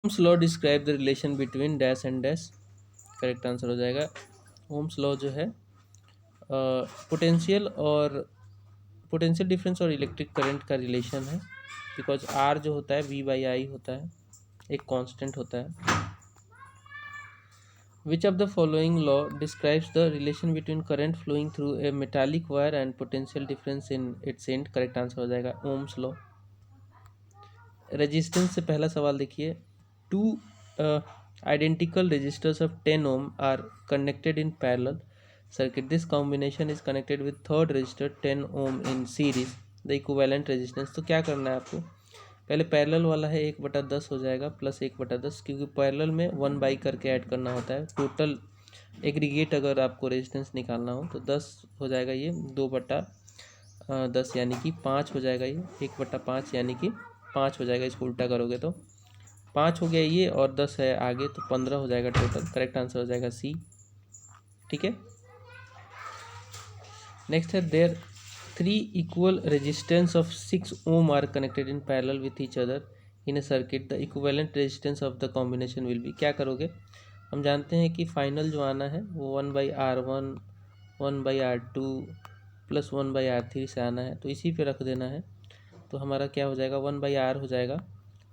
Ohm's law describe the relation between dash and dash. Correct answer हो जाएगा Ohm's law जो है potential और पोटेंशियल डिफरेंस और इलेक्ट्रिक करंट का रिलेशन है, बिकॉज आर जो होता है वी बाई आई होता है, एक कांस्टेंट होता है। Which of the following law describes the relation between current flowing through a metallic wire and potential difference in its end. Correct answer हो जाएगा ओम्स लॉ। रेजिस्टेंस से पहला सवाल देखिए, two identical resistors of 10 ohm are connected in parallel circuit. This combination is connected with third resistor 10 ohm in series. The equivalent resistance, तो क्या करना है आपको, पहले पैरेलल वाला है 1/10 हो जाएगा प्लस 1/10, क्योंकि पैरेलल में 1 बाई करके ऐड करना होता है। टोटल एग्रीगेट अगर आपको रेजिस्टेंस निकालना हो तो 10 हो जाएगा, ये 2/10 यानी कि 5 हो जाएगा, ये 1/5 यानी कि 5 हो जाएगा। इसको उल्टा करोगे तो 5 हो गया ये, और 10 है आगे तो 15 हो जाएगा टोटल। करेक्ट आंसर हो जाएगा सी। ठीक है, नेक्स्ट है there 3 equal resistance of 6 ohm are connected in parallel with each other in a circuit, the equivalent resistance of the combination will be. क्या करोगे, हम जानते हैं कि फाइनल जो आना है वो 1/R1 1/R2 प्लस 1/R3 से आना है, तो इसी पे रख देना है। तो हमारा क्या हो जाएगा, 1/R हो जाएगा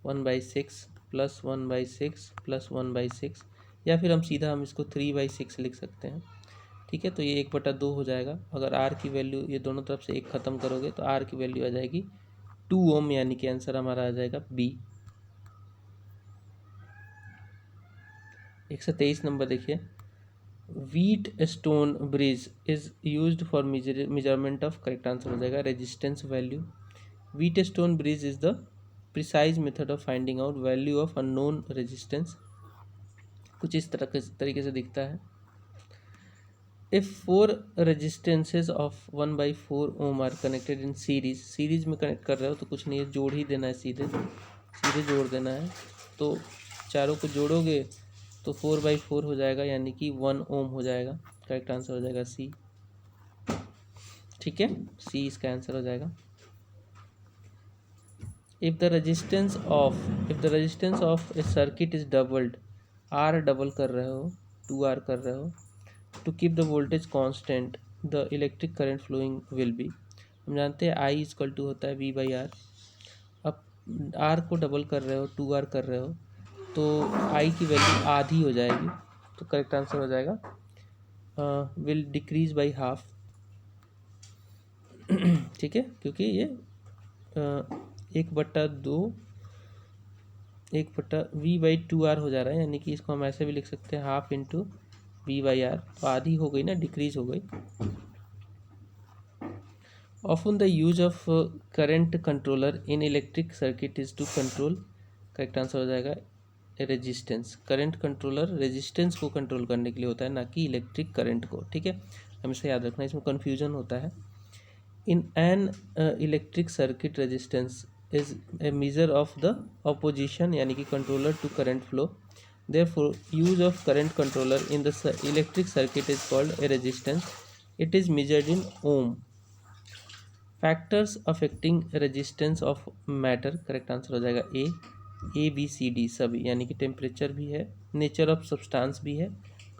1/6 प्लस 1/6 प्लस 1/6, या फिर हम इसको 3/6 लिख सकते हैं। ठीक है, तो ये 1/2 हो जाएगा। अगर आर की वैल्यू ये दोनों तरफ से एक ख़त्म करोगे तो आर की वैल्यू आ जाएगी 2 ओम, यानी कि आंसर हमारा आ जाएगा बी। 123 नंबर देखिए, Wheatstone bridge is used for measurement of. Correct answer हो जाएगा resistance value. Wheatstone bridge is the precise method of finding out value of unknown resistance. कुछ इस तरह तरीके से दिखता है। If 4 resistances of 1/4 ohm are connected in series में कनेक्ट कर रहे हो तो कुछ नहीं है, जोड़ ही देना है, सीधे सीधे जोड़ देना है। तो चारों को जोड़ोगे तो 4/4 हो जाएगा, यानी कि 1 ओम हो जाएगा। करेक्ट आंसर हो जाएगा सी। ठीक है, सी इसका आंसर हो जाएगा। If the resistance of a circuit is doubled, R double कर रहे हो, 2R कर रहे हो, to keep the voltage constant the electric current flowing will be. हम जानते हैं आई इक्वल टू होता है वी बाई आर। अब आर को डबल कर रहे हो, 2R कर रहे हो, तो आई की वैल्यू आधी हो जाएगी। तो करेक्ट आंसर हो जाएगा विल डिक्रीज बाई हाफ। ठीक है, क्योंकि ये 1/2 1/V/2R हो जा रहा है, यानी कि इसको हम ऐसे भी लिख सकते हैं हाफ इंटू V/R। तो आधी हो गई ना, डिक्रीज हो गई। Often the use of current controller in electric circuit is to control. Correct answer हो जाएगा रेजिस्टेंस। करंट कंट्रोलर रेजिस्टेंस को कंट्रोल करने के लिए होता है, ना कि इलेक्ट्रिक करंट को। ठीक है, हमेशा याद रखना, इसमें कन्फ्यूजन होता है। In an electric circuit, resistance is a measure of the opposition, यानी कि controller to current flow. Therefore, use of current controller in the electric circuit is called a resistance. It is measured in ohm. Factors affecting resistance of matter. Correct answer हो जाएगा A B C D सभी, यानी कि temperature भी है, nature of substance भी है,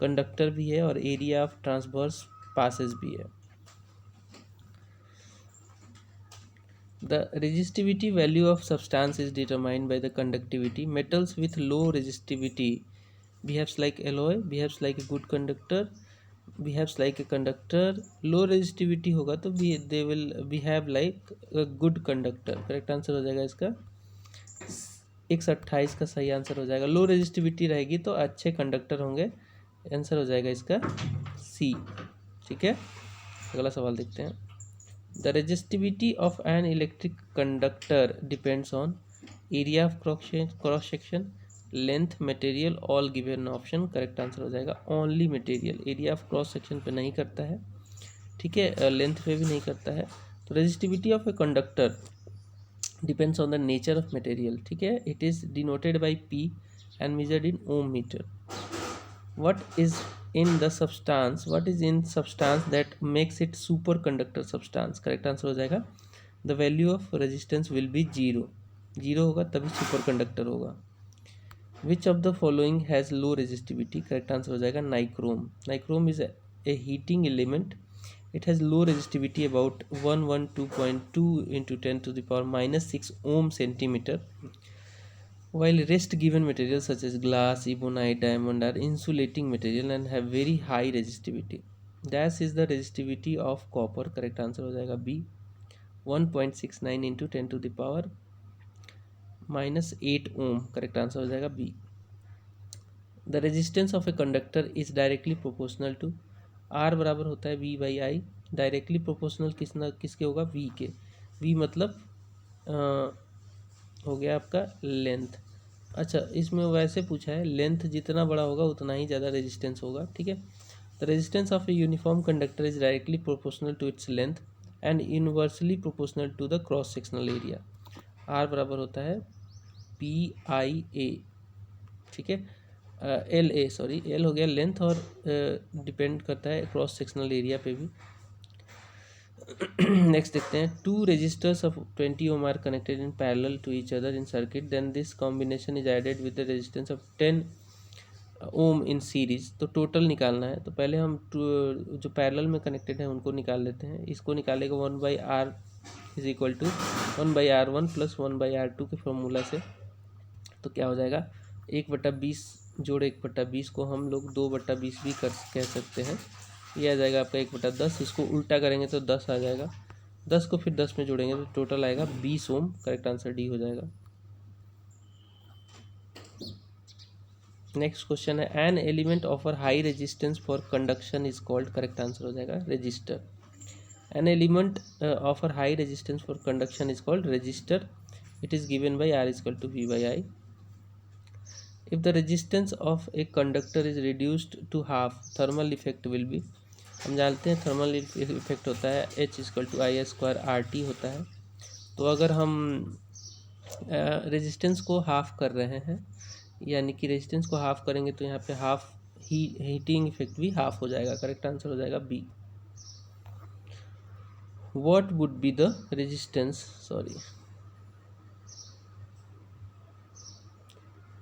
conductor भी है, और एरिया ऑफ ट्रांसवर्स पासेस भी है। The resistivity value of substance is determined by the conductivity. Metals with low resistivity behaves like alloy, behaves like a good conductor, behaves like a conductor. Low resistivity होगा तो they will behave like a good conductor. Correct answer हो जाएगा इसका 128 का सही answer हो जाएगा। लो resistivity रहेगी तो अच्छे कंडक्टर होंगे। आंसर हो जाएगा इसका सी। ठीक है, अगला सवाल देखते हैं। The resistivity of an electric conductor depends on area of cross section, length, material, all given option. Correct answer हो जाएगा only material. Area of cross section पे नहीं करता है, ठीक है, लेंथ पे भी नहीं करता है। तो resistivity of a conductor depends on the nature of material. ठीक है, it is denoted by P and measured in ohm metre. what is in substance that makes it superconductor substance? Correct answer हो जाएगा the value of resistance will be 0 होगा तभी super conductor होगा। विच of the following has low resistivity, correct answer हो जाएगा nichrome. Nichrome is a heating element, it has low resistivity about 112.2 into 10 to the power minus 6 ohm centimeter, while rest given materials such as glass, ebonite, diamond are insulating material and have very high resistivity. Dash is the resistivity of copper, correct answer हो जाएगा B, 1.69 into 10 to the power minus 8 ohm, correct answer हो जाएगा B. The resistance of a conductor is directly proportional to, R बराबर होता है V by I, directly proportional किसके होगा, we के। वी मतलब हो गया आपका लेंथ। अच्छा, इसमें वैसे पूछा है लेंथ जितना बड़ा होगा उतना ही ज़्यादा रेजिस्टेंस होगा, ठीक है। The resistance of a uniform conductor is directly proportional to its length and inversely proportional to the cross sectional area. R बराबर होता है पी आई ए, ठीक है। एल ए, सॉरी एल हो गया लेंथ और डिपेंड करता है क्रॉस सेक्शनल एरिया पे भी। नेक्स्ट देखते हैं, two resistors of 20 ohm are connected in parallel to each other in circuit, then this combination is added with the resistance of 10 ohm in series. तो total निकालना है, तो पहले हम जो पैरेलल में कनेक्टेड है उनको निकाल लेते हैं। इसको निकालेगा 1/r is equal to 1/r1 plus 1/r2 के फॉर्मूला से। तो क्या हो जाएगा, 1/20 जोड़ 1/20 को हम लोग 2/20 भी कह सकते हैं। ये आ जाएगा आपका 1/10, इसको उल्टा करेंगे तो 10 आ जाएगा, 10 को फिर 10 में जोड़ेंगे तो टोटल आएगा 20 ओम, करेक्ट आंसर डी हो जाएगा। नेक्स्ट क्वेश्चन है, an element offer high resistance for conduction is called, correct answer हो जाएगा resistor. An element offer high resistance for conduction is called resistor, it is given by R equal to V by I. If the resistance of a conductor is reduced to half, thermal effect will be, हम जानते हैं thermal effect होता है H equal to I square R T होता है। तो अगर हम रेजिस्टेंस को हाफ कर रहे हैं, यानी कि रेजिस्टेंस को हाफ करेंगे तो यहाँ पे हाफ हीटिंग इफेक्ट भी हाफ हो जाएगा, करेक्ट आंसर हो जाएगा B. What would be the resistance,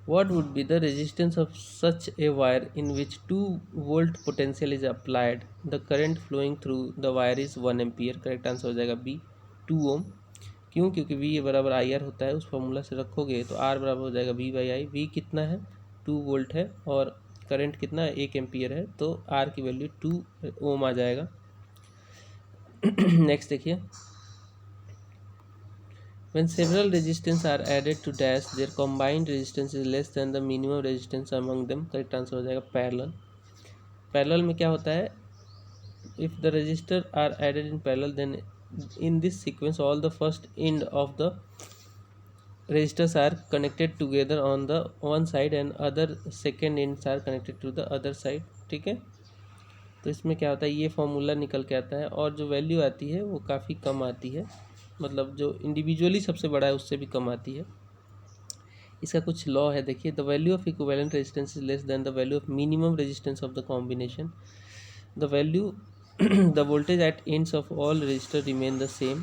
What would be the resistance of such a wire in which 2 volt potential is applied? The current flowing through the wire is 1 ampere, correct answer हो जाएगा B 2 ओम। क्यों, क्योंकि V बराबर I R होता है, उस formula से रखोगे तो R बराबर हो जाएगा V बाई आई। V कितना है, 2 वोल्ट है और करंट कितना है, 1 एम्पियर है, तो R की वैल्यू 2 ओम आ जाएगा। नेक्स्ट देखिए, when several resistance are added to dash, their combined resistance is less than the minimum resistance among them, correct answer हो जाएगा पैरेलल। पैरेलल में क्या होता है, if the resistor are added in parallel then in this sequence all the first end of the resistors are connected together on the one side and other second ends are connected to the other side, ठीक है। तो इसमें क्या होता है, ये formula निकल के आता है और जो वैल्यू आती है वो काफ़ी कम आती है, मतलब जो इंडिविजुअली सबसे बड़ा है उससे भी कम आती है। इसका कुछ लॉ है, देखिए, the value of equivalent resistance is less than the value of minimum resistance of the combination. The value the voltage at ends of all resistor remain the same.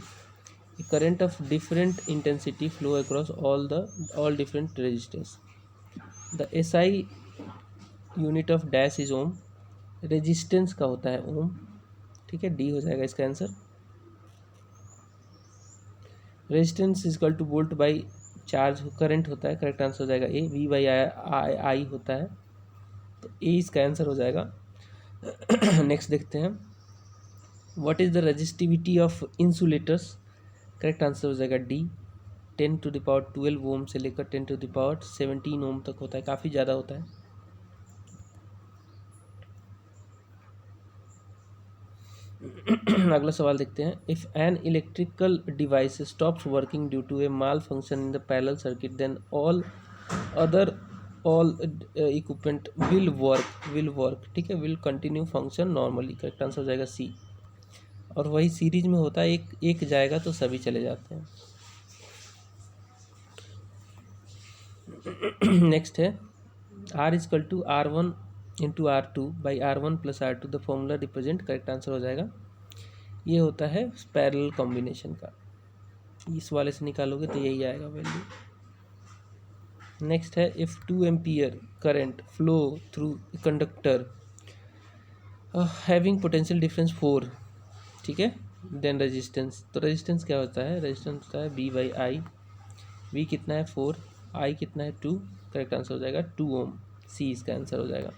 Current of different intensity flow across all different resistors. The SI unit of dash is ohm, resistance का होता है ओम, ठीक है, D हो जाएगा इसका answer. Resistance is equal two volt by charge current होता है, करेक्ट आंसर हो जाएगा ए। वी बाई आई होता है, तो ए इसका आंसर हो जाएगा। नेक्स्ट देखते हैं, what is the resistivity of insulators, correct answer हो जाएगा डी। 10 टू द पावर 12 ओम से लेकर 10 टू द पावर 17 ओम तक होता है, काफ़ी ज़्यादा होता है। अगला सवाल देखते हैं, if an electrical device stops working due to a malfunction in the parallel circuit then all equipment will work, ठीक है, will continue function normally, correct answer हो जाएगा सी। और वही सीरीज में होता है, एक जाएगा तो सभी चले जाते हैं। नेक्स्ट है, R equal to R1 into R2 by R1 plus R2, the formula represent, correct answer हो जाएगा, ये होता है पैरेलल कॉम्बिनेशन का। इस वाले से निकालोगे तो यही आएगा वैल्यू। नेक्स्ट है if 2 ampere current flow through conductor having potential difference 4, ठीक है, देन रेजिस्टेंस। तो रेजिस्टेंस क्या होता है? रेजिस्टेंस होता है बी बाई आई। वी कितना है 4, आई कितना है 2, करेक्ट आंसर हो जाएगा 2 ओम। सी इसका आंसर हो जाएगा।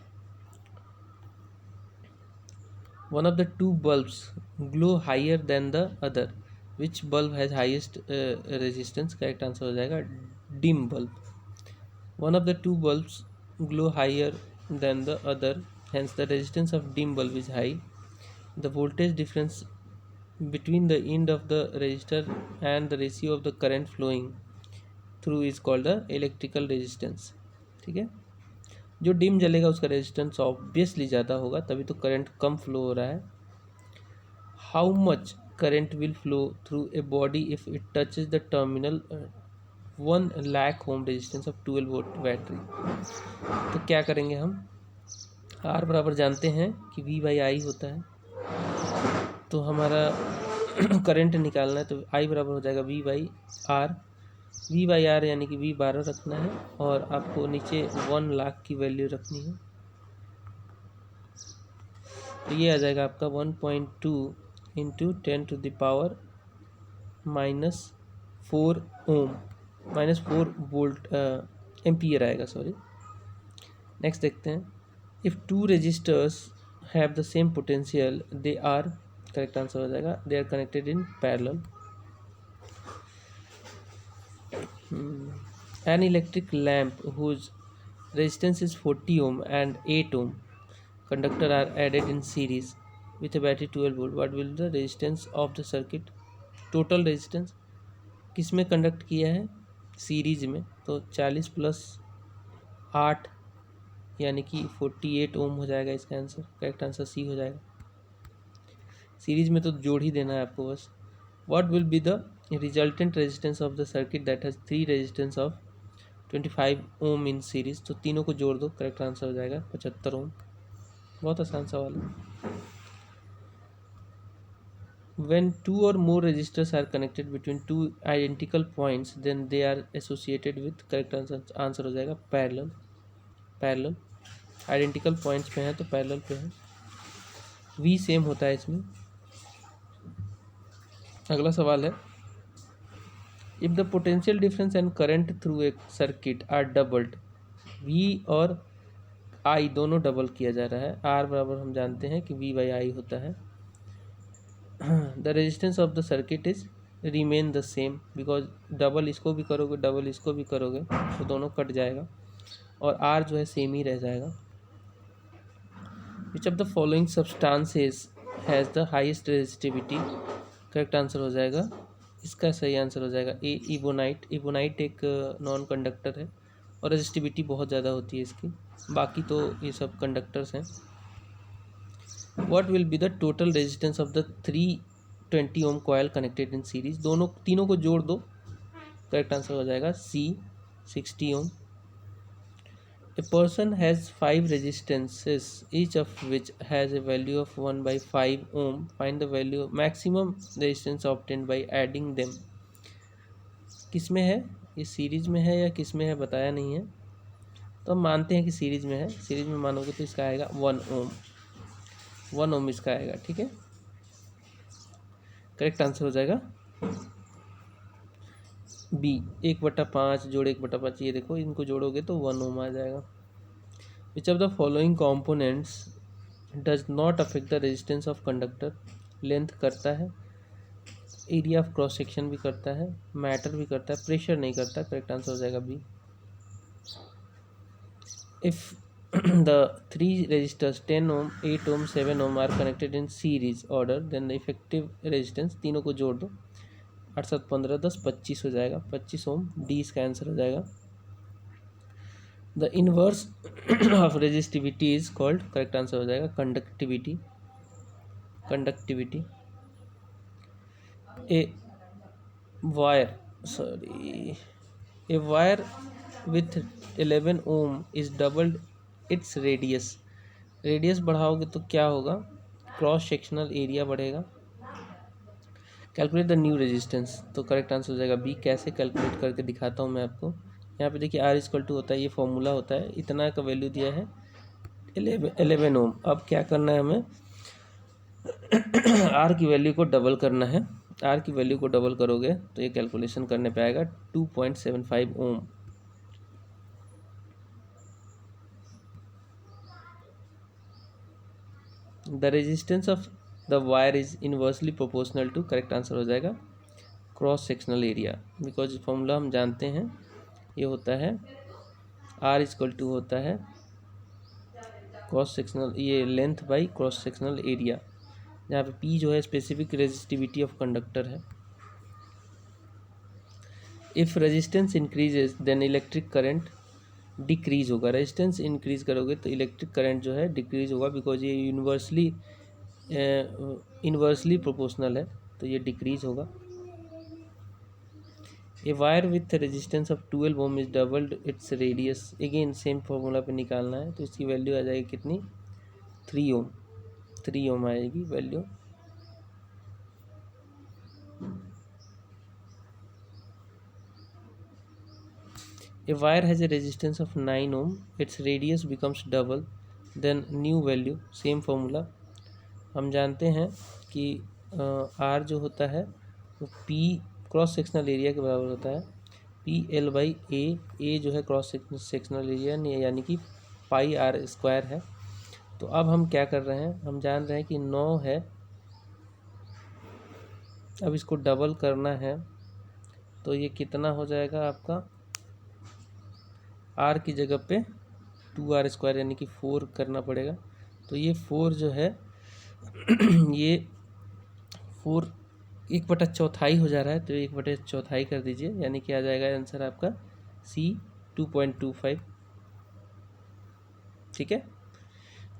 One of the two bulbs glow higher than the other, which bulb has highest resistance, correct answer हो जाएगा dim bulb. One of the two bulbs glow higher than the other, hence the resistance of dim bulb is high. The voltage difference between the end of the resistor and the ratio of the current flowing through is called the electrical resistance, ठीक है। जो dim जलेगा उसका resistance obviously ज़्यादा होगा, तभी तो current कम flow हो रहा है। How much current will flow through a body if it touches the terminal 1 lakh ohm resistance of 12 volt battery. तो क्या करेंगे हम? आर बराबर जानते हैं कि वी बाई आई होता है, तो हमारा करंट निकालना है तो आई बराबर हो जाएगा V by R. V by R यानी कि वी 12 रखना है और आपको नीचे 1 लाख की वैल्यू रखनी है, तो ये आ जाएगा आपका 1.2 into 10 to the power -4 ohm, -4 volt ampere आएगा, सॉरी। नेक्स्ट देखते हैं, if 2 resistors have the same potential they are, correct answer हो जाएगा they are connected in parallel. An electric lamp whose resistance is 40 ohm and 8 ohm conductor are added in series with a battery 12 volt. What will the resistance of the circuit? Total resistance किस में conduct किया है? Series में, तो 40 plus 8 यानी कि 48 ओम हो जाएगा इसका आंसर, करेक्ट आंसर सी हो जाएगा। सीरीज में तो जोड़ ही देना है आपको बस। What will be the resultant resistance of the circuit that has 3 resistance of 25 ohm in series? तो तीनों को जोड़ दो, करेक्ट आंसर हो जाएगा 75 ओम। बहुत आसान सवाल है। When 2 or more resistors are connected between 2 identical points, then they are associated with, correct answer हो जाएगा पैरेलल। पैरेलल आइडेंटिकल पॉइंट्स पे हैं तो पैरेलल पे है, वी सेम होता है इसमें। अगला सवाल है, if the potential difference and current through a circuit are doubled, V और आई दोनों डबल किया जा रहा है। आर बराबर हम जानते हैं कि वी बाई आई होता है। The resistance of the circuit is remain the same, because double इसको भी करोगे डबल इसको भी करोगे तो दोनों कट जाएगा और आर जो है सेम ही रह जाएगा। विच of the following substances has the highest resistivity, correct answer हो जाएगा, इसका सही आंसर हो जाएगा ए इबोनाइट। इबोनाइट एक नॉन कंडक्टर है और रेजिस्टिविटी बहुत ज़्यादा होती है इसकी, बाकी तो ये सब कंडक्टर्स हैं। What will be the total resistance of the 320 ohm coil connected in series? तीनों को जोड़ दो, करेक्ट आंसर हो जाएगा C 60 ohm. A person has 5 resistances each of which has a value of 1/5 ohm, find the value maximum resistance obtained by adding them. किस में है ये? सीरीज में है या किस में है बताया नहीं है, तो हम मानते हैं कि सीरीज में है। सीरीज में मानोगे तो इसका आएगा 1 ओम, 1 ओम इसका आएगा, ठीक है, करेक्ट आंसर हो जाएगा बी 1/5 जोड़ 1/5, ये देखो इनको जोड़ोगे तो 1 ओम आ जाएगा। विच of the following components does not affect the resistance of conductor? Length करता है, एरिया ऑफ क्रॉस सेक्शन भी करता है, मैटर भी करता है, प्रेशर नहीं करता, करेक्ट आंसर हो जाएगा B. If the 3 resistors 10 ohm 8 ohm 7 ohm are connected in series order, then the effective resistance, तीनों को जोड़ दो, 8 7 15 10 25 हो जाएगा, 25 ओम, डी इसका आंसर हो जाएगा। The inverse of resistivity is called, correct answer हो जाएगा conductivity. Conductivity a wire a wire with 11 ohm is doubled its radius. Radius बढ़ाओगे तो क्या होगा? क्रॉस सेक्शनल एरिया बढ़ेगा। कैलकुलेट द न्यू रेजिस्टेंस, तो करेक्ट आंसर हो जाएगा बी। कैसे कैलकुलेट करके दिखाता हूँ मैं आपको। यहाँ पे देखिए R इक्वल टू होता है, ये फॉर्मूला होता है, इतना का वैल्यू दिया है 11 ओम। अब क्या करना है हमें, R की वैल्यू को डबल करना है। R की वैल्यू को डबल करोगे तो ये कैलकुलेशन करने पे आएगा 2.75 ohm. The resistance of the wire is inversely proportional to, correct answer हो जाएगा cross sectional area, because formula हम जानते हैं, ये होता है R इक्वल टू होता है क्रॉस सेक्शनल, ये length by cross sectional area, जहाँ पे P जो है स्पेसिफिक रेजिस्टिविटी ऑफ कंडक्टर है। If resistance increases then electric current decrease होगा। रेजिस्टेंस इंक्रीज करोगे तो इलेक्ट्रिक करंट जो है डिक्रीज होगा, बिकॉज ये इन्वर्सली प्रोपोर्शनल है, तो ये डिक्रीज होगा। A wire with resistance of 12 ohm is doubled its radius, again same formula पे निकालना है, तो इसकी वैल्यू आ जाएगी कितनी, 3 ओम, 3 ओम आएगी value. A wire has a resistance of 9 ohm, its radius becomes double, then new value, same formula। हम जानते हैं कि R जो होता है वो P क्रॉस सेक्शनल एरिया के बराबर होता है, PL/A। A जो है क्रॉस सेक्शनल एरिया यानी कि पाई R स्क्वायर है। तो अब हम क्या कर रहे हैं, हम जान रहे हैं कि 9 है, अब इसको डबल करना है, तो ये कितना हो जाएगा आपका, R की जगह पे 2R स्क्वायर यानी कि 4 करना पड़ेगा। तो ये 4 जो है ये 4 1/4 हो जा रहा है, तो 1/4 कर दीजिए, यानी कि आ जाएगा आंसर आपका C 2.25। ठीक है।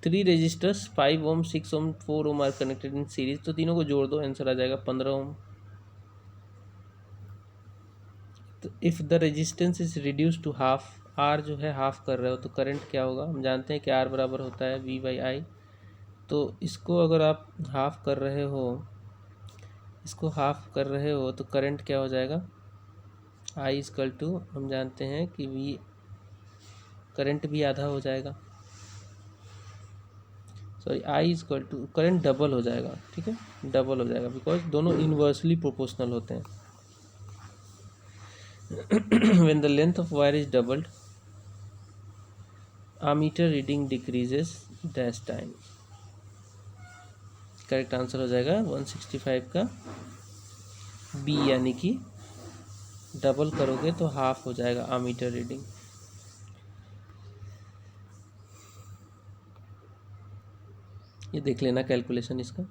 3 resistors 5 ohm 6 ohm 4 ohm are connected in series, तो तीनों को जोड़ दो, आंसर आ जाएगा 15 ओम। तो if the resistance is reduce to half, R जो है हाफ कर रहे हो तो करंट क्या होगा, हम जानते हैं कि R बराबर होता है V/I। तो इसको अगर आप हाफ कर रहे हो, इसको हाफ कर रहे हो तो करंट क्या हो जाएगा, I इक्वल टू, हम जानते हैं कि V, करंट भी आधा हो जाएगा, sorry I equal to, current double हो जाएगा। ठीक है, डबल हो जाएगा, बिकॉज दोनों इन्वर्सली प्रोपोर्शनल होते हैं। When the length of wire is doubled, ammeter reading decreases dash time, correct answer हो जाएगा 165 का B, यानी कि डबल करोगे तो हाफ हो जाएगा आमीटर रीडिंग। ये देख लेना कैलकुलेशन इसका।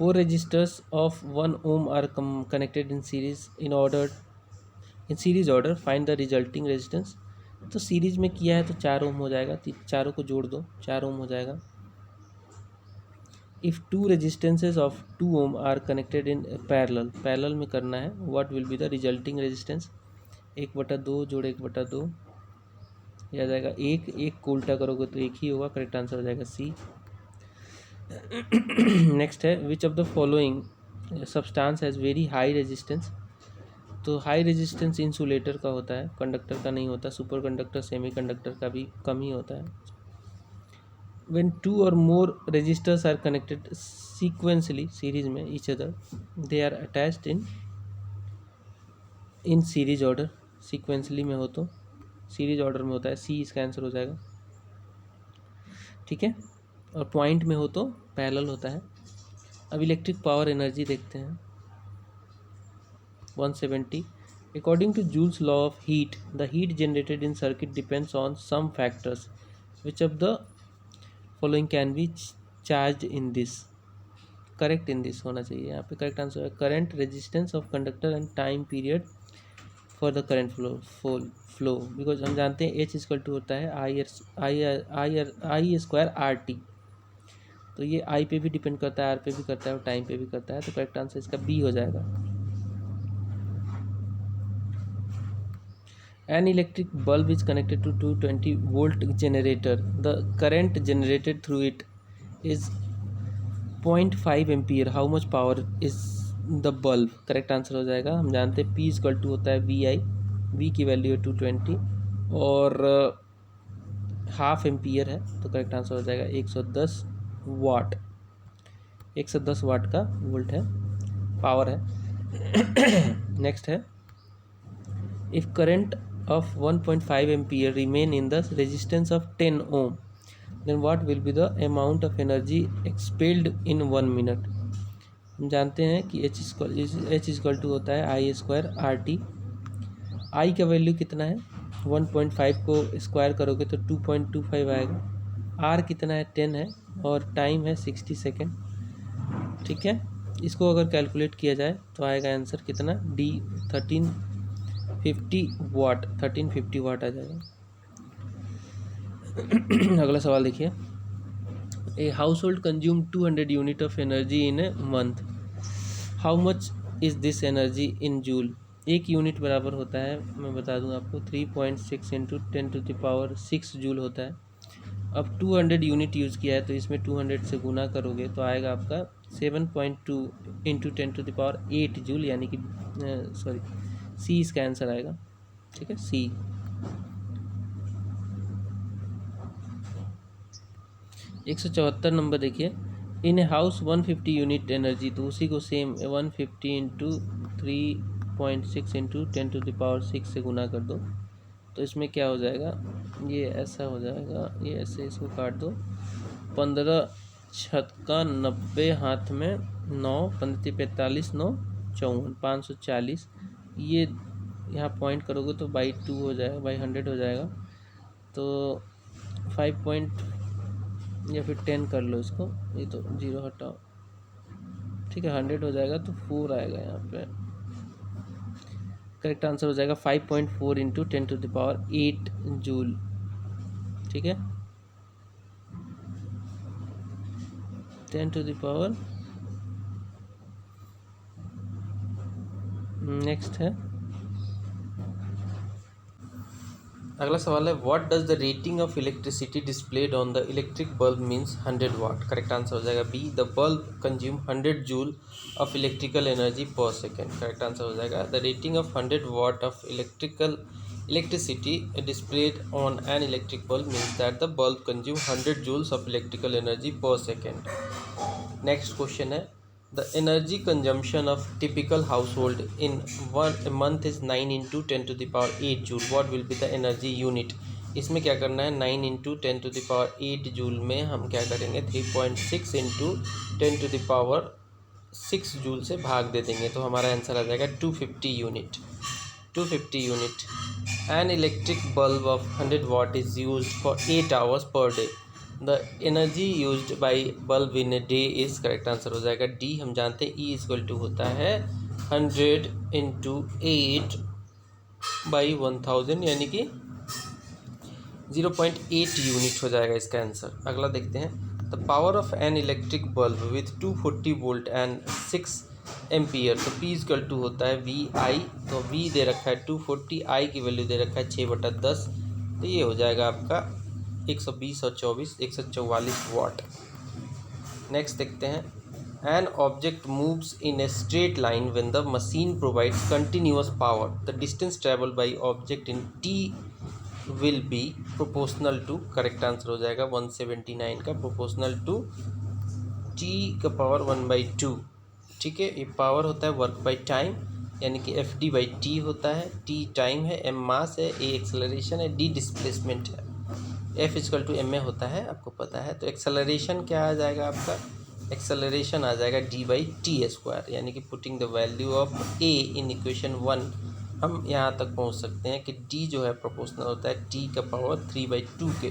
4 resistors of 1 ohm are connected in series in series order, find the resulting resistance. तो सीरीज में किया है तो 4 ओम हो जाएगा, चारों को जोड़ दो, 4 ओम हो जाएगा। If 2 resistances of 2 ohm are connected in parallel में करना है, what will be the resulting resistance, 1/2 जोड़ 1/2, यह आ जाएगा 1 को उल्टा करोगे तो 1 ही होगा, करेक्ट आंसर हो जाएगा C। नेक्स्ट है, which of the following substance has very high resistance. तो हाई रेजिस्टेंस इंसुलेटर का होता है, कंडक्टर का नहीं होता, सुपर कंडक्टर सेमी कंडक्टर का भी कम ही होता है। When 2 or more resistors are connected sequentially, series में each other, they are attached in series order, sequentially में हो तो सीरीज ऑर्डर में होता है, C इसका आंसर हो जाएगा। ठीक है, और पॉइंट में हो तो पैरेलल होता है। अब इलेक्ट्रिक पावर एनर्जी देखते हैं, 170। According to Joule's law of heat, the heat generated in circuit depends on some factors, which of the following can be charge in this, correct in this होना चाहिए यहाँ पे, correct answer है current, resistance of conductor and time period for the current flow, because हम जानते हैं H equal to होता है आई स्क्वायर RT। तो ये I पे भी डिपेंड करता है, R पे भी करता है और टाइम पे भी करता है, तो करेक्ट आंसर इसका B हो जाएगा। An electric bulb is connected to 220 volt generator. The current generated through it is 0.5 ampere. How much power is the bulb? Correct answer हो जाएगा, हम जानते हैं P इक्वल टू होता है VI, वी की वैल्यू है 220 और हाफ एम्पियर है, तो करेक्ट आंसर हो जाएगा 110 वाट। 110 वाट का वोल्ट है, पावर है। नेक्स्ट है, if current of 1.5 ampere remain in the resistance of 10 ohm, then what will be the amount of energy expelled in 1 minute? हम जानते हैं कि H इक्वल टू होता है आई स्क्वायर आर टी। आई का वैल्यू कितना है, 1.5 को स्क्वायर करोगे तो 2.25 आएगा। आर कितना है, 10 है, और टाइम है 60 सेकेंड। ठीक है, इसको अगर कैलकुलेट किया जाए तो आएगा आंसर कितना, डी 1350 वाट, 1350 वाट आ जाएगा। अगला सवाल देखिए, a house hold consume 200 unit of energy in a month, how much is this energy in joule? एक यूनिट बराबर होता है, मैं बता दूं आपको, 3.6 इंटू 10⁻6 जूल होता है। अब 200 यूनिट यूज़ किया है तो इसमें 200 से गुना करोगे तो आएगा आपका 7.2 इंटू 10⁸ जूल, यानी कि सॉरी सी इसका आंसर आएगा। ठीक है, सी। 174 नंबर देखिए, इन ए हाउस 150 यूनिट एनर्जी, तो उसी को सेम 150 इंटू 3.6 इंटू 10⁻6 से गुना कर दो, तो इसमें क्या हो जाएगा, ये ऐसा हो जाएगा, ये ऐसे इसको काट दो, 15 छक्का 90, हाथ में 9, 15 45 9 54, 540। ये यहाँ पॉइंट करोगे तो बाई 2 हो जाएगा, बाई 100 हो जाएगा, तो 5 पॉइंट या फिर 10 कर लो इसको, ये तो 0 हटाओ। ठीक है, 100 हो जाएगा तो 4 आएगा यहाँ पे। करेक्ट आंसर हो जाएगा 5.4 इंटू 10⁸ जूल। ठीक है, 10⁻। नेक्स्ट है, अगला सवाल है, what does the rating of electricity displayed on the electric bulb means 100 watt? Correct answer हो जाएगा B, the bulb consume 100 joule of electrical energy per second. Correct answer हो जाएगा the rating of 100 watt of electricity displayed on an electric bulb means that the bulb consume 100 joules of electrical energy per second. Next question है, the energy consumption of typical household in a month is 9 into 10⁸ joule. What will be the energy unit? इसमें क्या करना है, 9 into 10⁸ joule में हम क्या करेंगे, 3.6 into 10⁶ joule से भाग दे देंगे, तो हमारा आंसर आ जाएगा 250 unit. 250 unit. An electric bulb of 100 watt is used for 8 hours per day. The energy used by bulb in a day is, correct answer हो जाएगा डी। हम जानते हैं E इक्वल टू होता है 100 इंटू 8 बाई 1000, यानी कि 0.8 यूनिट हो जाएगा इसका आंसर। अगला देखते हैं, the power of N electric bulb with 240 volt and 6 ampere, तो P इक्वल टू होता है वी आई, तो V दे रखा है 240, I की वैल्यू दे रखा है 6/10, तो ये हो जाएगा आपका 120 और 24 144 वाट। नेक्स्ट देखते हैं, an object moves in a straight line when the machine provides continuous power, the distance travel by object in T will be proportional to, correct answer हो जाएगा 179 का, प्रोपोर्शनल टू T का पावर 1/2। ठीक है, ये power होता है work by time, यानी कि FD/T होता है। T टाइम है, M मास है, A एक्सेलरेशन है, D डिस्प्लेसमेंट है, F इक्वल टू M होता है, आपको पता है। तो एक्सेलरेशन क्या आ जाएगा आपका, एक्सेलरेशन आ जाएगा D/T², यानी कि putting the value of A in equation 1 हम यहाँ तक पहुँच सकते हैं कि D जो है प्रोपोर्शनल होता है T का पावर 3/2 के।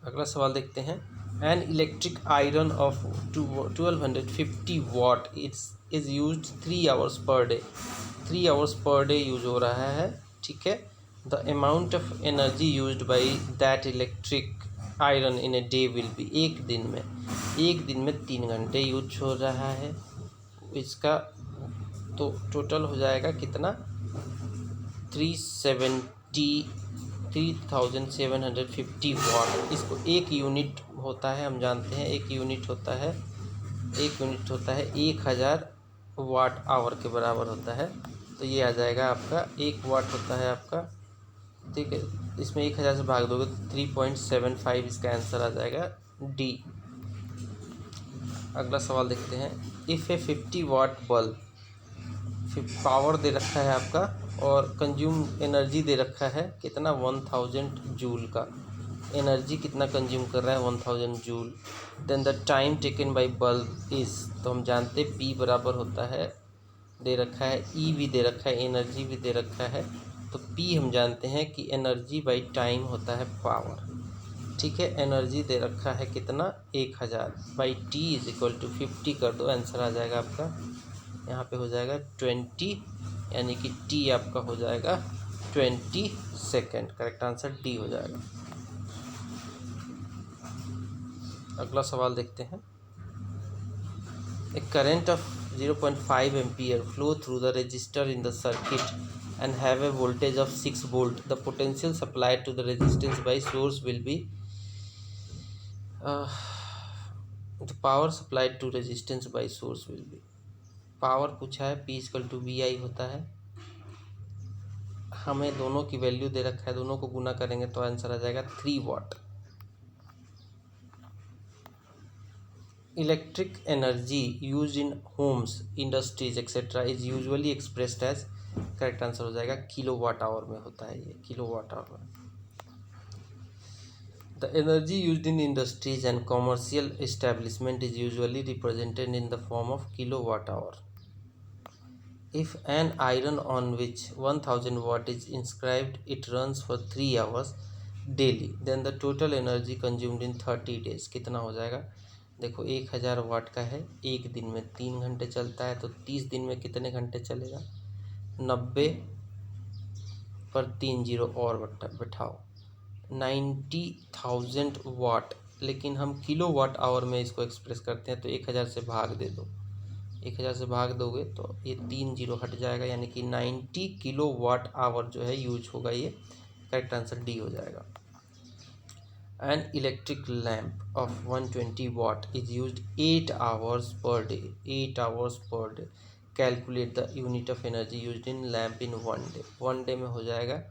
अगला सवाल देखते हैं, an electric iron of 1250 what is used 3 hours per day, 3 hours per day use हो रहा है। ठीक है, the amount of energy used by that electric iron in a day will be, एक दिन में 3 घंटे यूज हो रहा है इसका, तो टोटल हो जाएगा कितना, 3750 वाट। इसको एक यूनिट होता है, हम जानते हैं एक यूनिट होता है 1000 वाट आवर के बराबर होता है। तो ये आ जाएगा आपका 1 वाट होता है आपका, ठीक है। इसमें 1000 से भाग दोगे तो 3.75 इसका आंसर आ जाएगा डी। अगला सवाल देखते हैं। If a 50 watt bulb power दे रखा है आपका और कंज्यूम एनर्जी दे रखा है कितना 1000 जूल का, एनर्जी कितना कंज्यूम कर रहा है 1000 joule, then the time taken by bulb is, तो हम जानते हैं पी बराबर होता है, दे रखा है ई भी दे रखा है, एनर्जी भी दे रखा है, तो पी हम जानते हैं कि एनर्जी बाई टाइम होता है पावर, ठीक है। एनर्जी दे रखा है कितना 1000 by T is equal to 50 कर दो, आंसर आ जाएगा आपका यहाँ पे हो जाएगा 20, यानी कि टी आपका हो जाएगा 20 सेकेंड, करेक्ट आंसर डी हो जाएगा। अगला सवाल देखते हैं। A current of 0.5 ampere flow through the resistor in the circuit and have a voltage of 6 volt. The potential supplied to the resistance by source will be the power supplied to resistance by source will be, power पूछा है P equal to we आई होता है, हमें दोनों की value दे रखा है, दोनों को गुना करेंगे तो आंसर आ जाएगा 3 watt. Electric energy use in homes industries etcetera is usually expressed as, correct answer हो जाएगा किलो वाट आवर में होता है ये, किलो वाट आवर में। The energy used in industries and commercial establishment is usually represented in the form of kilo watt hour. If an iron on which 1000 watt is inscribed, it runs for 3 hours daily, then the total energy consumed in 30 days कितना हो जाएगा। देखो 1000 वाट का है, एक दिन में 3 घंटे चलता है, तो 30 दिन में कितने घंटे चलेगा, 90 पर 3 जीरो और बैठाओ 90,000 वाट, लेकिन हम किलो वाट आवर में इसको एक्सप्रेस करते हैं, तो 1000 से भाग दे दो, 1000 से भाग दोगे तो ये 3 जीरो हट जाएगा, यानी कि 90 किलो वाट आवर जो है यूज होगा, ये करेक्ट आंसर डी हो जाएगा। An electric lamp of 120 what is used 8 hours per day, 8 hours per day, calculate the unit of energy used in lamp in 1 day, 1 day में हो जाएगा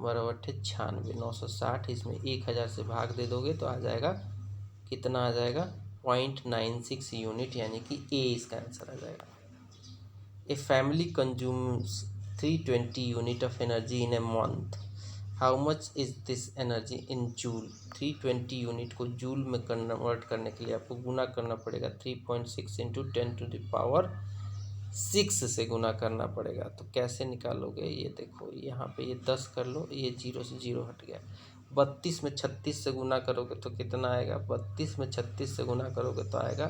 बराबर 96, 960, इसमें 1000 से भाग दे दोगे तो आ जाएगा कितना, आ जाएगा 0.96 यूनिट, यानी कि ए इसका आंसर आ जाएगा। A family consumes 320 unit of energy in a month, how much is this energy in joule. 320 unit को जूल में कन्वर्ट करने के लिए आपको गुना करना पड़ेगा, 3.6 इंटू 10 टू द पावर 6 से गुना करना पड़ेगा। तो कैसे निकालोगे, ये देखो यहाँ पे ये 10 कर लो, ये 0 से 0 हट गया, 32 में 36 से गुना करोगे तो कितना आएगा, 32 में 36 से गुना करोगे तो आएगा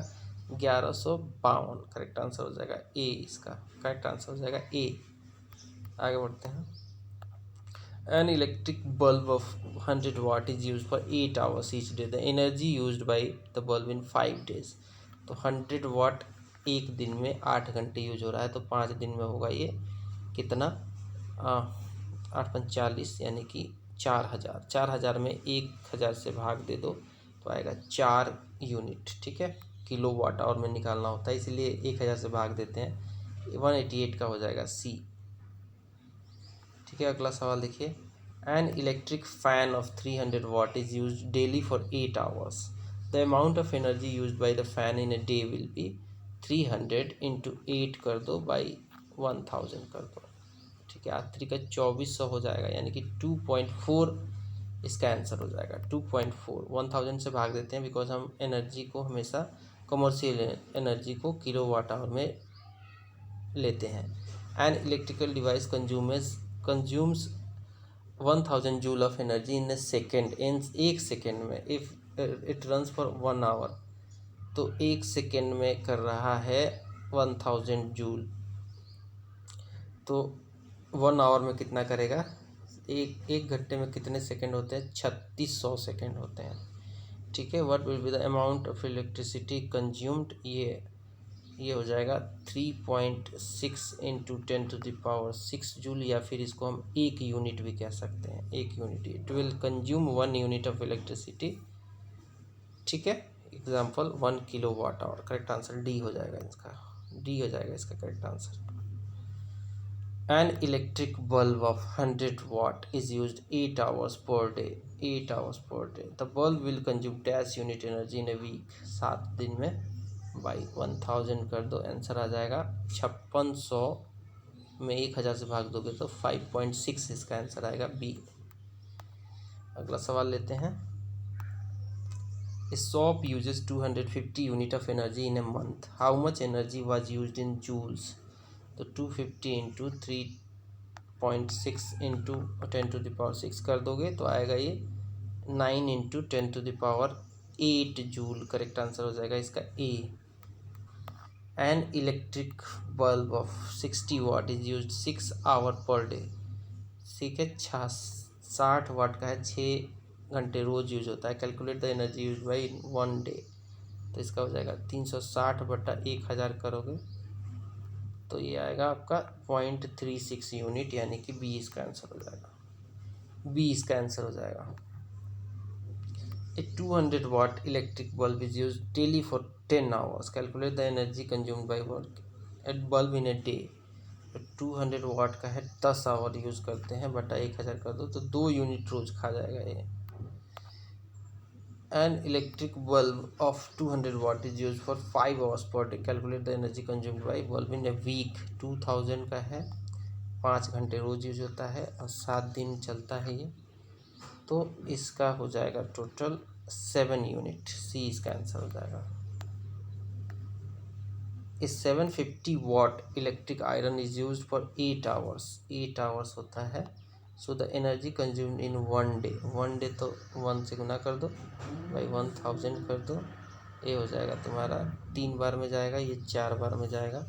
1152, करेक्ट आंसर हो जाएगा ए, इसका करेक्ट आंसर हो जाएगा ए। आगे बढ़ते हैं। N electric bulb of 100 watt is use for 8 hours each day, the energy used by the bulb in 5 days, तो 100 वाट एक दिन में 8 घंटे यूज हो रहा है, तो 5 दिन में होगा ये कितना, 8×5 = 40, यानी कि 4000, 4000 में 1000 से भाग दे दो तो आएगा 4 यूनिट, ठीक है। किलो वाट आवर में निकालना होता है, इसलिए 1000 से भाग देते हैं, 188 का हो जाएगा सी, ठीक है। अगला सवाल देखिए। An electric fan of 300 watt is use daily for 8 hours, the amount of energy use by the fan in a day will be 300 into 8 कर दो बाई 1000 कर दो, ठीक है। आखिरी का 2400 हो जाएगा, यानी कि 2.4 इसका आंसर हो जाएगा, 2.4। 1000 से भाग देते हैं बिकॉज हम एनर्जी को हमेशा कमर्शियल एनर्जी को किलो वाट आवर में लेते हैं। An electrical device consumes 1000 joule of energy in a second, in एक सेकेंड में, if it runs for 1 hour, तो 1 सेकेंड में कर रहा है 1000 जूल, तो 1 आवर में कितना करेगा, एक घंटे में कितने सेकेंड होते हैं, 3600 सेकेंड होते हैं, ठीक है। What will be the amount of electricity consumed, ये हो जाएगा 3.6 into 10 to the power 6 joule, या फिर इसको हम 1 यूनिट भी कह सकते हैं, 1 unit, it will consume 1 unit of electricity, ठीक है। Example 1 kilo watt hour, correct answer D हो जाएगा इसका, डी हो जाएगा इसका correct answer. An electric bulb of 100 watt is used 8 hours per day. 8 hours per day. The bulb will consume dash unit energy in a week. 7 दिन में by 1000 कर दो, आंसर आ जाएगा 5600 में 1000 से भाग दोगे तो 5.6, इसका आंसर आएगा बी। अगला सवाल लेते हैं। A shop uses 250 unit of energy in a month. How much energy was used in joules? तो 250 इंटू 3.6 इंटू 10⁶ कर दोगे तो आएगा ये 9 इंटू 10⁸ जूल। करेक्ट आंसर हो जाएगा इसका A. An electric bulb of 60 watt is use 6 hour per day. ठीक है, 60 वाट का है, 6 घंटे रोज यूज होता है। Calculate the energy use by 1 day, तो इसका हो जाएगा 360/1000 करोगे तो ये आएगा आपका 0.36 यूनिट, यानी कि बी इसका आंसर हो जाएगा। बी इसका आंसर हो जाएगा। A 200 watt electric bulb is use daily for 10 hours. Calculate the energy consumed by work at bulb in a day. 200 watt का है, 10 आवर यूज़ करते हैं, बटा 1000 कर दो तो 2 यूनिट रोज खा जाएगा ये। An electric bulb of 200 watt is used for 5 hours per day. Calculate the energy consumed by bulb in a week. 2000 का है, 5 घंटे रोज यूज होता है और 7 दिन चलता है ये, तो इसका हो जाएगा टोटल 7 यूनिट। सी इसका आंसर हो जाएगा। इस 750 watt electric iron is use for 8 hours. 8 hours होता है। So the energy consumed in 1 day, 1 day तो 1 से गुना कर दो बाई 1000 कर दो, ये हो जाएगा तुम्हारा 3 बार में जाएगा, ये 4 बार में जाएगा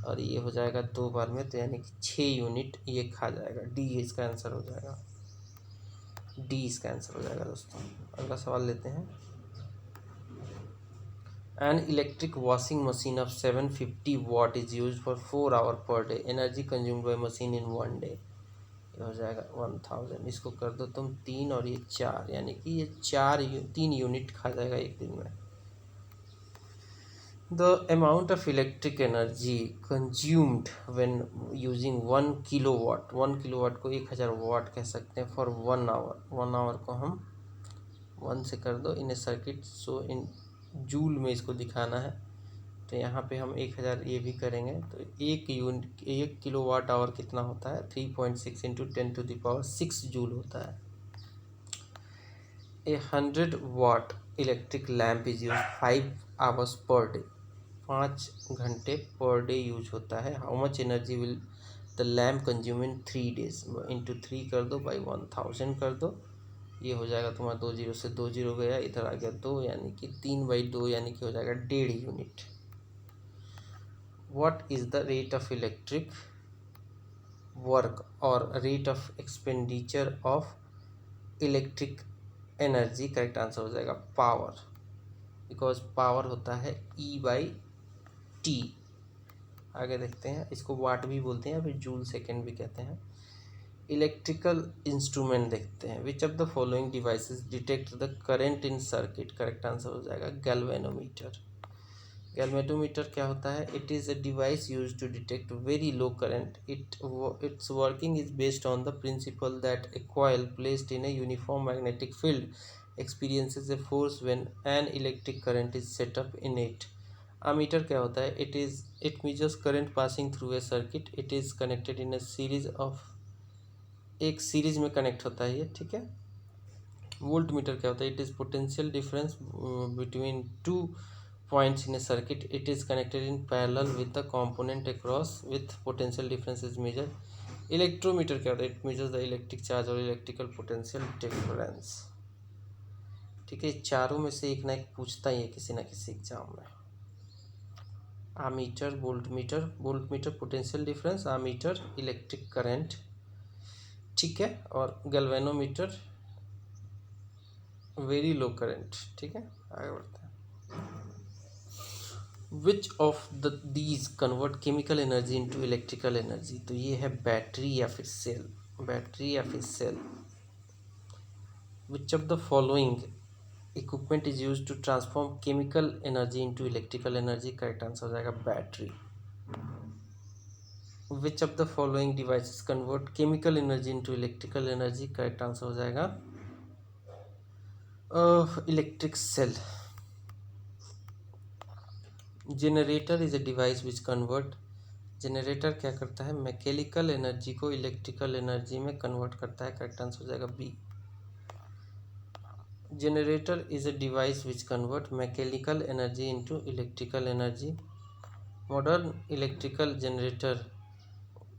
और ये हो जाएगा 2 बार में, तो यानी कि 6 यूनिट ये खा जाएगा। डी इसका आंसर हो जाएगा। डी इसका आंसर हो जाएगा दोस्तों। अगला सवाल लेते हैं। An electric washing machine of 750 watt is used for 4 hours per day. Energy consumed by machine in 1 day. ये हो जाएगा 1000। इसको कर दो तुम 3 और ये 4, यानी कि ये 3 यूनिट खा जाएगा एक दिन में। The amount of electric energy consumed when using 1 kilowatt, 1 kilowatt को 1000 वाट कह सकते हैं, for 1 hour। 1 आवर को हम 1 से कर दो इन a circuit, so in joule में इसको दिखाना है, तो यहाँ पे हम 1000 ये भी करेंगे, तो 1 किलोवाट आवर कितना होता है, 3.6 इंटू 10⁶ जूल होता है। A 100 watt electric lamp is use 5 hours per day. 5 घंटे पर डे यूज होता है। How much energy will the lamp consume in 3 days। Into 3 कर दो बाई 1000 कर दो, ये हो जाएगा तुम्हारा 2 0 से 2 0 गया, इधर आ गया 2, यानी कि 3/2, यानी कि हो जाएगा 1.5 unit. What is the rate of electric work और rate of expenditure of electric energy. Correct answer हो जाएगा पावर, बिकॉज पावर होता है E/T। आगे देखते हैं, इसको वाट भी बोलते हैं या फिर जूल सेकेंड भी कहते हैं। इलेक्ट्रिकल इंस्ट्रूमेंट देखते हैं। Which of the following devices detect the current in circuit. Correct answer हो जाएगा गैल्वेनोमीटर। गैल्वेनोमीटर क्या होता है? It is a device use to detect very low current. Its working is based on the principle that a coil placed in a uniform magnetic field experiences a force when an electric current is set up in it. Ammeter क्या होता है? It measures current passing through a circuit. It is connected in a series of, एक series में connect होता है ये, ठीक है। वोल्ट मीटर क्या होता है? It is potential difference between 2 points in a circuit. It is connected in parallel with the component across with potential difference is measured. Electrometer क्या होता है? It measures the electric charge और electrical potential difference। ठीक है, चारों में से एक ना एक पूछता ही है किसी ना किसी एग्जाम में। Ammeter, volt meter potential difference, ammeter electric current, ठीक है, और गैल्वेनोमीटर वेरी लो करंट। ठीक है, आगे बढ़ते हैं। Which of these convert chemical energy into electrical energy. तो ये है बैटरी या फिर सेल, बैटरी या फिर cell. Which of the following equipment is use to transform chemical energy into electrical energy. Correct answer हो जाएगा battery. Which of the following devices convert chemical energy into electrical energy? Correct answer हो जाएगा electric cell. Generator is a device which convert. जनरेटर क्या करता है? Mechanical energy को electrical energy में कन्वर्ट करता है. करेक्ट आंसर हो जाएगा B. Generator is a device which convert mechanical energy into electrical energy. Modern electrical generator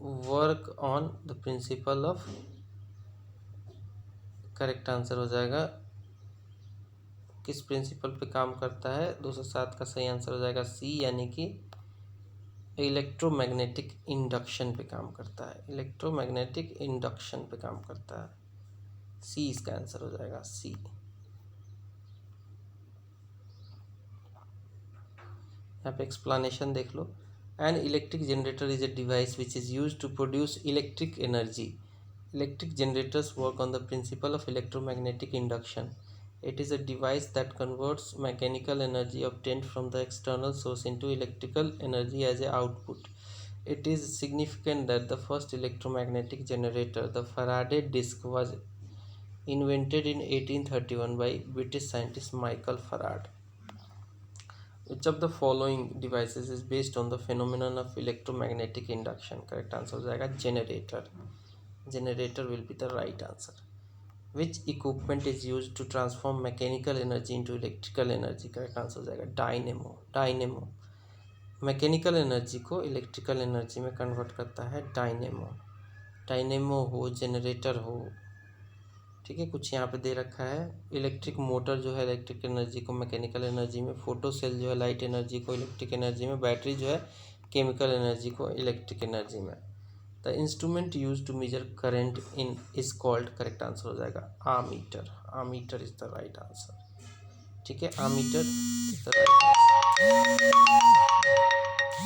work on the principle of. Correct answer हो जाएगा किस प्रिंसिपल पे काम करता है? 207 का सही आंसर हो जाएगा सी, यानी कि इलेक्ट्रोमैग्नेटिक इंडक्शन पे काम करता है. इलेक्ट्रोमैग्नेटिक इंडक्शन पे काम करता है. सी इसका आंसर हो जाएगा सी. यहाँ पे एक्सप्लेनेशन देख लो. An electric generator is a device which is use to produce electric energy. Electric generators work on the principle of electromagnetic induction. It is a device that converts mechanical energy obtained from the external source into electrical energy as a output. It is significant that the first electromagnetic generator, the Faraday disk, was invented in 1831 by British scientist Michael Farad. Which of the following devices is based on the phenomenon of electromagnetic induction? Correct answer हो जाएगा generator. Generator will be the right answer. Which equipment is used to transform mechanical energy into electrical energy? Correct answer हो जाएगा dynamo. Dynamo mechanical energy को electrical energy में convert करता है dynamo. Dynamo हो, generator हो, ठीक है. कुछ यहाँ पे दे रखा है. इलेक्ट्रिक मोटर जो है इलेक्ट्रिक एनर्जी को मैकेनिकल एनर्जी में, फोटो सेल जो है लाइट एनर्जी को इलेक्ट्रिक एनर्जी में, बैटरी जो है केमिकल एनर्जी को इलेक्ट्रिक एनर्जी में. The instrument use to measure current in is called. Correct answer हो जाएगा ammeter. Ammeter is the right answer. ठीक है, ammeter is the right answer.